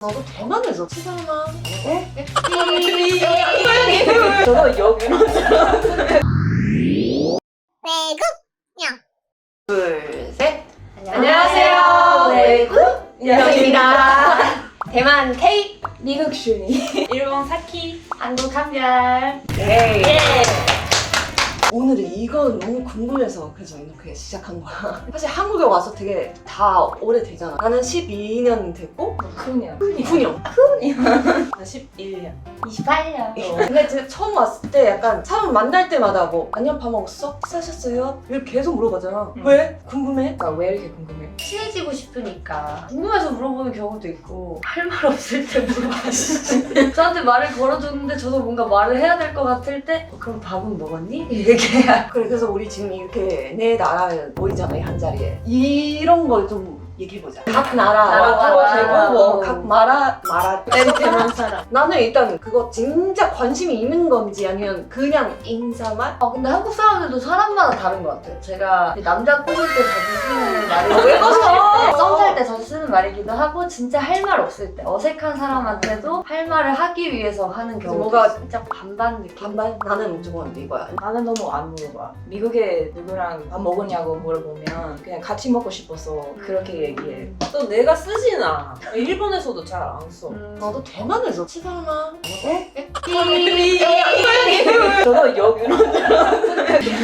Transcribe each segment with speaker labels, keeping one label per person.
Speaker 1: 나도 대만에서 치사나.
Speaker 2: 저도 여기로
Speaker 1: 둘, 셋.
Speaker 2: 안녕하세요.
Speaker 1: 외국 여정입니다.
Speaker 3: 대만 K,
Speaker 2: 미국 슈니
Speaker 3: 일본 사키,
Speaker 1: 한국 한별.
Speaker 2: 예.
Speaker 1: 오늘은 이거 너무 궁금해서 그래서 이렇게 시작한 거야. 사실 한국에 와서 되게 다 오래되잖아. 나는 12년 됐고
Speaker 2: 그냥
Speaker 1: 9년.
Speaker 3: 나 11년.
Speaker 2: 28년
Speaker 1: 근데 제가 처음 왔을 때 약간 사람 만날 때마다 뭐 안녕 밥 먹었어? 식사하셨어요? 이렇게 계속 물어보잖아. 왜? 궁금해?
Speaker 2: 왜 이렇게 궁금해?
Speaker 3: 친해지고 싶으니까 궁금해서 물어보는 경우도 있고 할 말 없을 때 물어봐주지. 저한테 말을 걸어줬는데 저도 뭔가 말을 해야 될 것 같을 때 그럼 밥은 먹었니? 얘기해야.
Speaker 1: 그래, 그래서 우리 지금 이렇게 네 나라에 모이잖아, 이 한 자리에. 이런 걸 좀 얘기해보자. 각 나라
Speaker 3: 나라.
Speaker 1: 뭐 각 마라
Speaker 3: 대만 사람.
Speaker 1: 나는 일단 그거 진짜 관심이 있는 건지 아니면 그냥 인사만?
Speaker 3: 근데 한국 사람들도 사람마다 다른 것 같아요. 제가 남자 꼬실 때 자주 쓰는 말이
Speaker 1: 왜 꺼져?
Speaker 3: 썸탈 때 자주 쓰는 말이기도 하고 진짜 할 말 없을 때 어색한 사람한테도 할 말을 하기 위해서 하는 경우도
Speaker 1: 뭐가
Speaker 3: 있어요. 진짜 반반 느낌.
Speaker 1: 반반? 나는 무조건 이거야.
Speaker 2: 나는 너무 안 물어봐. 미국에 누구랑 밥 먹었냐고 물어보면 그냥 같이 먹고 싶어서 그렇게 얘기해.
Speaker 4: 또 내가 쓰진 않아. 일본에서도 잘 안 써.
Speaker 1: 나도 대만에서 치사나.
Speaker 2: 저도 여기로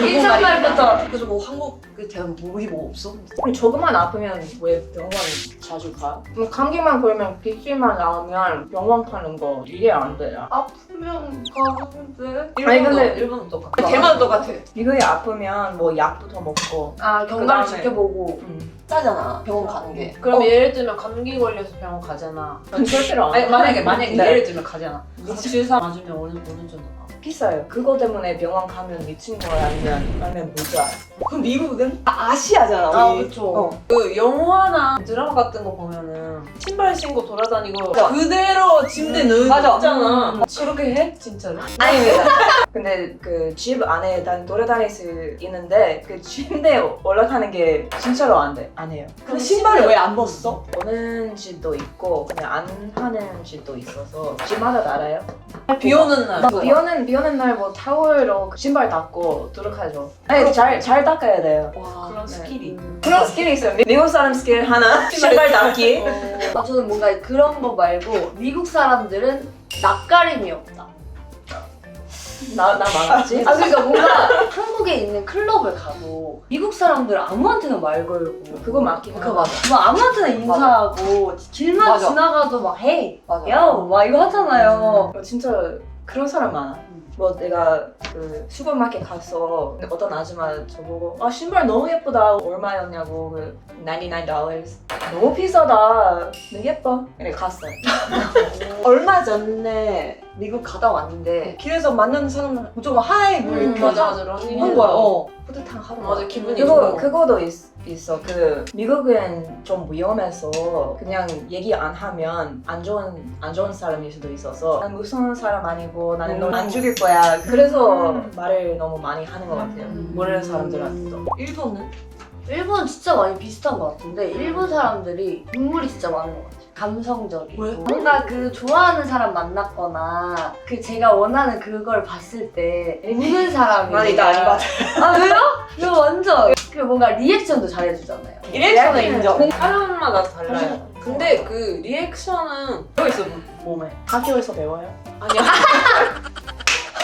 Speaker 3: 일상말부터
Speaker 1: 그래서 뭐 한국에 대한 우리 뭐 없어?
Speaker 2: 조금만 아프면 왜 병원 자주 가? 뭐 감기만 걸면 기침만 나오면 병원 가는 거 이해 안 돼요.
Speaker 1: 아프면 가는데.
Speaker 2: 아니, 근데
Speaker 4: 일본은 똑같아.
Speaker 1: 대만 똑같아.
Speaker 2: 미국에 아프면 뭐 약부터 먹고
Speaker 3: 경과를
Speaker 4: 그다음에
Speaker 3: 지켜보고
Speaker 1: 짜잖아, 병원 가는 게.
Speaker 4: 그럼 예를 들면 감기 걸려서 병원 가잖아.
Speaker 2: 절대로 안
Speaker 4: 아니
Speaker 2: 가.
Speaker 4: 만약에
Speaker 2: 네.
Speaker 4: 예를 들면 가잖아. 주사 맞으면 오는 정도 나와.
Speaker 2: 비싸요. 그거 때문에 병원 가면 미친 거야 아니면 모자.
Speaker 1: 그럼 미국은 아시아잖아, 우리.
Speaker 3: 그쵸.
Speaker 4: 그 영화나 드라마 같은 거 보면은 신발 신고 돌아다니고
Speaker 1: 맞아.
Speaker 4: 그대로 침대 누워
Speaker 1: 맞아.
Speaker 4: 있잖아. 그렇게 해? 진짜로?
Speaker 2: 아닙니다. 근데 그 집 안에 돌아다닐 수 있는데 그 침대에 올라가는 게 진짜로 안 돼. 안 해요.
Speaker 1: 그럼 신발을 왜 안 벗어?
Speaker 2: 오는 집도 있고 그냥 안 하는 집도 있어서 집마다 달라요.
Speaker 4: 비 오는 날.
Speaker 2: 비 오는 날 뭐 타월로 신발 닦고 들어가죠. 아니 잘 닦아야 돼요.
Speaker 1: 와.
Speaker 4: 그런
Speaker 2: 네.
Speaker 4: 스킬이 있고.
Speaker 2: 그런 스킬이 있어요. 미국 사람 스킬 하나 신발 닦기.
Speaker 3: 저는 뭔가 그런 거 말고 미국 사람들은 낯가림이 없다.
Speaker 2: 나 망했지?
Speaker 3: 그러니까 뭔가 한국에 있는 클럽을 가도 미국 사람들 아무한테나 말 걸고
Speaker 2: 그거 맞긴
Speaker 3: 그거
Speaker 2: 하다.
Speaker 3: 맞아. 막 아무한테나 인사하고 길만
Speaker 1: 맞아.
Speaker 3: 지나가도 막 헤이,
Speaker 1: 맞아.
Speaker 3: 야, 막 이거 하잖아요.
Speaker 2: 진짜 그런 사람 많아. 뭐 내가 그 슈퍼마켓 가서 어떤 아줌마 저보고 신발 너무 예쁘다 얼마였냐고 그 $99 너무 비싸다 근데 예뻐 이렇게 갔어요.
Speaker 1: 얼마 전에 미국 갔다 왔는데 길에서 만나는 사람은 무조건 하이 뭐 이렇게
Speaker 4: 맞아 러닝
Speaker 1: 한 거야. 뿌듯한 하루.
Speaker 4: 맞아 기분이
Speaker 2: 그거도 있어. 그 미국은 좀 위험해서 그냥 얘기 안 하면 안 좋은 사람일 수도 있어서 난 무서운 사람 아니고 나는 널 안 죽일 거야. 그래서 말을 너무 많이 하는 것 같아요. 모르는 사람들한테도.
Speaker 1: 일본은?
Speaker 3: 일본은 진짜 많이 비슷한 것 같은데 일본 사람들이 눈물이 진짜 많은 것 같아요. 감성적이고
Speaker 1: 왜?
Speaker 3: 뭔가 그 좋아하는 사람 만났거나 그 제가 원하는 그걸 봤을 때 우는 사람이
Speaker 1: 아니, 나 안 받아.
Speaker 3: 아 왜요? 이거 완전 그 뭔가 리액션도 잘해주잖아요.
Speaker 1: 리액션은 인정.
Speaker 4: 사람마다 달라요. 근데 그 리액션은 들어있어 몸에.
Speaker 2: 학교에서 배워요?
Speaker 4: 아니야.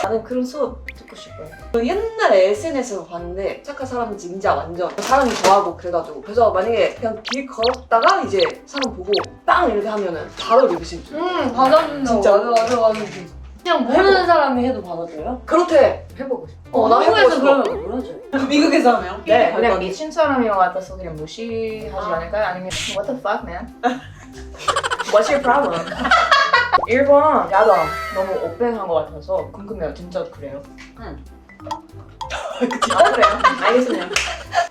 Speaker 2: 나는 그런 수업 듣고 싶어요.
Speaker 1: 옛날에 SNS에서 봤는데 착한 사람은 진짜 완전 사람이 좋아하고 그래가지고 그래서 만약에 그냥 길 걸었다가 이제 사람 보고 빵 이렇게 하면은 바로 리뷰심 줘.
Speaker 3: 받아준다.
Speaker 1: 진짜?
Speaker 3: 맞아. 그냥 모르는 사람이 해도 받아줘요?
Speaker 1: 그렇대.
Speaker 2: 해보고 싶어.
Speaker 1: 나 해보고
Speaker 3: 한국에서
Speaker 1: 싶어.
Speaker 3: 그러면 뭐라줘요?
Speaker 4: 미국에서 하면?
Speaker 2: 네,
Speaker 1: 할
Speaker 2: 그냥
Speaker 1: 거니?
Speaker 2: 미친 사람인 것 같아서 그냥 무시하지 않을까요? 아니면 What the fuck, man? What's your problem? 일본 야동 너무 오픈한 것 같아서 궁금해요. 진짜 그래요?
Speaker 4: 응.
Speaker 2: 그래요? 알겠습니다.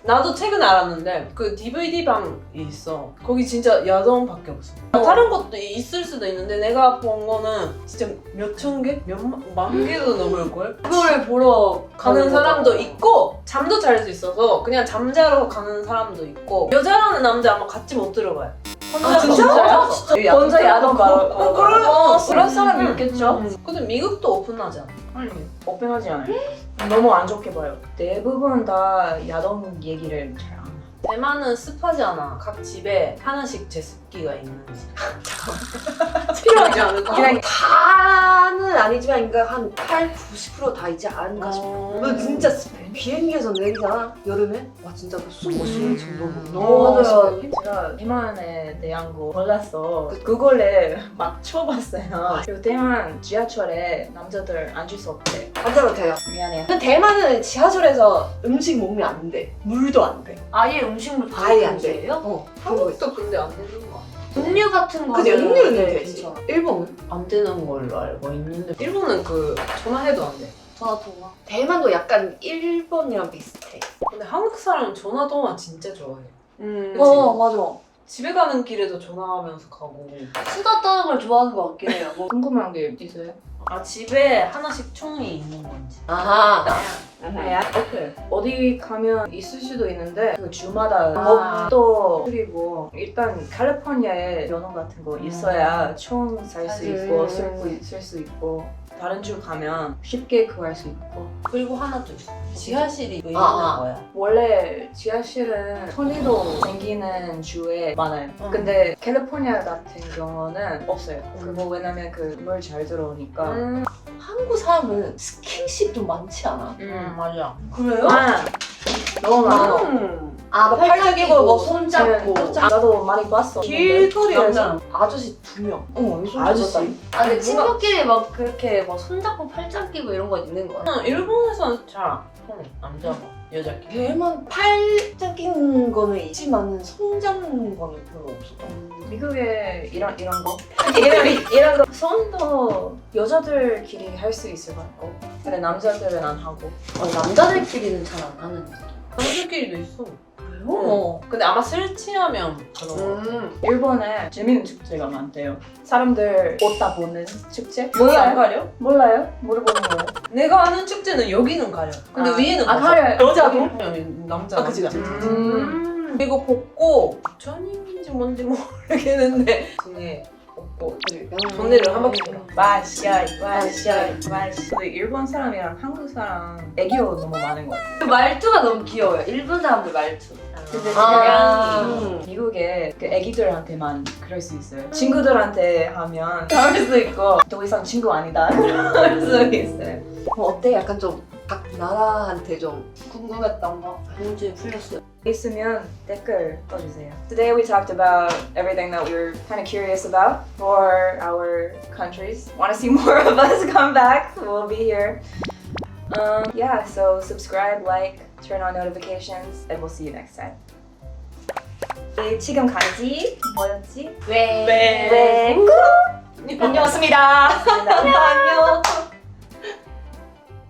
Speaker 4: 나도 최근에 알았는데 그 DVD 방이 있어. 거기 진짜 야동밖에 없어. 다른 것도 있을 수도 있는데 내가 본 거는 진짜 몇천 개? 몇만 개도 넘을걸?
Speaker 3: 그거를 보러
Speaker 4: 가는 사람도 있고 잠도 잘 수 있어서 그냥 잠자러 가는 사람도 있고 여자라는 남자 아마 같이 못 들어가요.
Speaker 2: 아, 진짜요? 혼자 야동 가고 그런 사람이
Speaker 1: 음.
Speaker 2: 있겠죠?
Speaker 4: 근데 미국도 오픈하지 않아?
Speaker 2: 아니 오픈하지 않아요. 너무 안 좋게 봐요. 대부분 다 야동 얘기를 잘 안 해요.
Speaker 4: 대만은 습하지 않아. 각 집에 하나씩 제습기가 있는지.
Speaker 1: 필요하지 않을까?
Speaker 2: 그냥
Speaker 1: 다는 아니지만 그러니까 한 8, 90%다 있지 않을까 싶어.
Speaker 4: 어.
Speaker 1: 너 진짜 습해. 비행기에서 내리잖아 여름에. 와 진짜 숨 못 쉬는 정도로
Speaker 2: 너무
Speaker 1: 너무
Speaker 2: 맞아요.
Speaker 1: 습해.
Speaker 2: 제가 대만에 대한 거 몰라서 구글에 막 쳐봤어요. 그리고 대만 지하철에 남자들 앉을 수 없대.
Speaker 1: 앉아도 돼요.
Speaker 2: 미안해요.
Speaker 1: 근데 대만은 지하철에서 음식 먹으면 안 돼. 물도 안 돼.
Speaker 3: 아예 음식물
Speaker 1: 아예 안 돼.
Speaker 3: 예요?
Speaker 1: 그런 거 있어.
Speaker 4: 한국도 근데 안 되는 거 아니야?
Speaker 3: 음료 같은 거.
Speaker 1: 그치 음료는 되지. 일본은?
Speaker 4: 안 되는 걸로 알고 있는데 일본은 그 전화해도 안 돼.
Speaker 3: 전화 통화.
Speaker 1: 대만도 약간 일본이랑 비슷해.
Speaker 4: 근데 한국 사람은 전화 통화 진짜 좋아해. 그치?
Speaker 1: 맞아.
Speaker 4: 집에 가는 길에도 전화하면서 가고.
Speaker 3: 수다 떠는 걸 좋아하는 것 같긴 해요. 뭐
Speaker 2: 궁금한 게 있어요?
Speaker 4: 아 집에 하나씩 총이 있는 건지.
Speaker 1: 아하.
Speaker 2: 오케이. 어디 가면 있을 수도 있는데 그 주마다
Speaker 3: 아.
Speaker 2: 법도 그리고 일단 캘리포니아에 연호 같은 거 있어야 총 살 수 있고 쓸 수 있고 다른 주 가면 쉽게 구할 수 있고
Speaker 4: 그리고 하나 더 있어. 지하실이 왜 있는
Speaker 1: 아.
Speaker 4: 거야?
Speaker 2: 원래 지하실은 손리도 생기는 주에 많아요. 근데 캘리포니아 같은 경우는 없어요. 그거 왜냐면 그 물 잘 들어오니까.
Speaker 1: 한국 사람은 스킨십 좀 많지 않아?
Speaker 4: 맞아.
Speaker 3: 그래요?
Speaker 2: 아, 너무 많아.
Speaker 1: 아, 뭐 팔짱 끼고 뭐
Speaker 3: 손잡고.
Speaker 2: 나도 많이 봤어.
Speaker 1: 길거리에서 아저씨 2명.
Speaker 2: 아저씨.
Speaker 3: 아 근데
Speaker 1: 뭔가-
Speaker 3: 친구끼리 막 그렇게 막 손잡고 팔짱 끼고 이런 거 있는 거야?
Speaker 4: 일본에서는 잘 안 통. 남자가 여자끼리.
Speaker 1: 대만 팔짱 끼는 거는 있지만 손 잡는 거는 별로 없어.
Speaker 2: 미국에 이런 거 이런 거 손도 여자들끼리 할 수 있을 것 같고 근데 남자들은 안 하고
Speaker 3: 남자들끼리는 잘 안 하는 거.
Speaker 4: 남자끼리도 있어.
Speaker 3: 그래요?
Speaker 4: 근데 아마 설치하면 그런 거.
Speaker 2: 일본에 재밌는 축제가 많대요. 사람들 옷 다 보는 축제?
Speaker 4: 여기 안 가려?
Speaker 2: 몰라요? 물어보는 거예요.
Speaker 4: 내가 아는 축제는 여기는 가려. 근데
Speaker 2: 아.
Speaker 4: 위에는
Speaker 2: 아
Speaker 4: 벗어.
Speaker 2: 가려요.
Speaker 1: 여자도?
Speaker 4: 남자.
Speaker 1: 아, 그치, 그치.
Speaker 4: 그리고 벗고 부처님인지 뭔지 모르겠는데 등에 벗고 전례를 한 바퀴 돌아.
Speaker 2: 와샤이. 근데 일본 사람이랑 한국 사람 애교 너무 많은 것 같아요.
Speaker 3: 그 말투가 너무 귀여워요. 일본 사람들 말투.
Speaker 2: 근데
Speaker 1: 아.
Speaker 2: 그냥 미국에 그 애기들한테만 그럴 수 있어요. 친구들한테 하면 그럴 수 있고 더 이상 친구 아니다 그럴 수 있어요.
Speaker 1: 어때? 약간 좀 각 나라한테 좀
Speaker 3: 궁금했던 거 문제 풀렸어요.
Speaker 2: 있으면 댓글 써주세요. Today we talked about everything that we were kind of curious about for our countries. Want to see more of us come back? We'll be here. Yeah, so subscribe, like, turn on notifications, and we'll see you next time. 지금 간지 뭐였지?
Speaker 3: 왜?
Speaker 2: 왜? 안녕하십니다. 안녕.